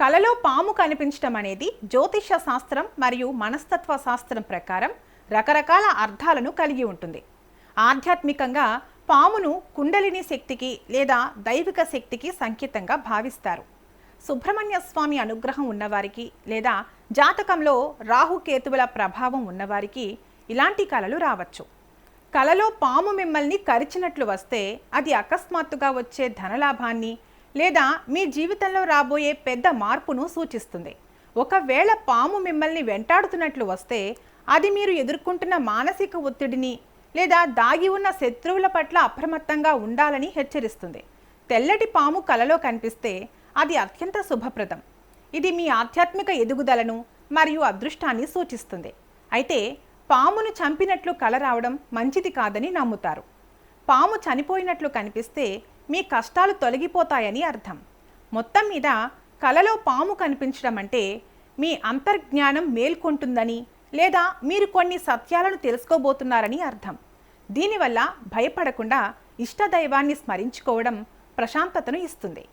కలలో పాము కనిపించడం అనేది జ్యోతిష శాస్త్రం మరియు మనస్తత్వ శాస్త్రం ప్రకారం రకరకాల అర్థాలను కలిగి ఉంటుంది. ఆధ్యాత్మికంగా పామును కుండలిని శక్తికి లేదా దైవిక శక్తికి సంకేతంగా భావిస్తారు. సుబ్రహ్మణ్య స్వామి అనుగ్రహం ఉన్నవారికి లేదా జాతకంలో రాహుకేతువుల ప్రభావం ఉన్నవారికి ఇలాంటి కలలు రావచ్చు. కలలో పాము మిమ్మల్ని కరిచినట్లు వస్తే అది అకస్మాత్తుగా వచ్చే ధనలాభాన్ని లేదా మీ జీవితంలో రాబోయే పెద్ద మార్పును సూచిస్తుంది. ఒకవేళ పాము మిమ్మల్ని వెంటాడుతున్నట్లు వస్తే అది మీరు ఎదుర్కొంటున్న మానసిక ఒత్తిడిని లేదా దాగి ఉన్న శత్రువుల పట్ల అప్రమత్తంగా ఉండాలని హెచ్చరిస్తుంది. తెల్లటి పాము కలలో కనిపిస్తే అది అత్యంత శుభప్రదం. ఇది మీ ఆధ్యాత్మిక ఎదుగుదలను మరియు అదృష్టాన్ని సూచిస్తుంది. అయితే పామును చంపినట్లు కల రావడం మంచిది కాదని నమ్ముతారు. పాము చనిపోయినట్లు కనిపిస్తే మీ కష్టాలు తొలగిపోతాయని అర్థం. మొత్తం మీద కలలో పాము కనిపించడం అంటే మీ అంతర్జ్ఞానం మేల్కొంటుందని లేదా మీరు కొన్ని సత్యాలను తెలుసుకోబోతున్నారని అర్థం. దీనివల్ల భయపడకుండా ఇష్టదైవాన్ని స్మరించుకోవడం ప్రశాంతతను ఇస్తుంది.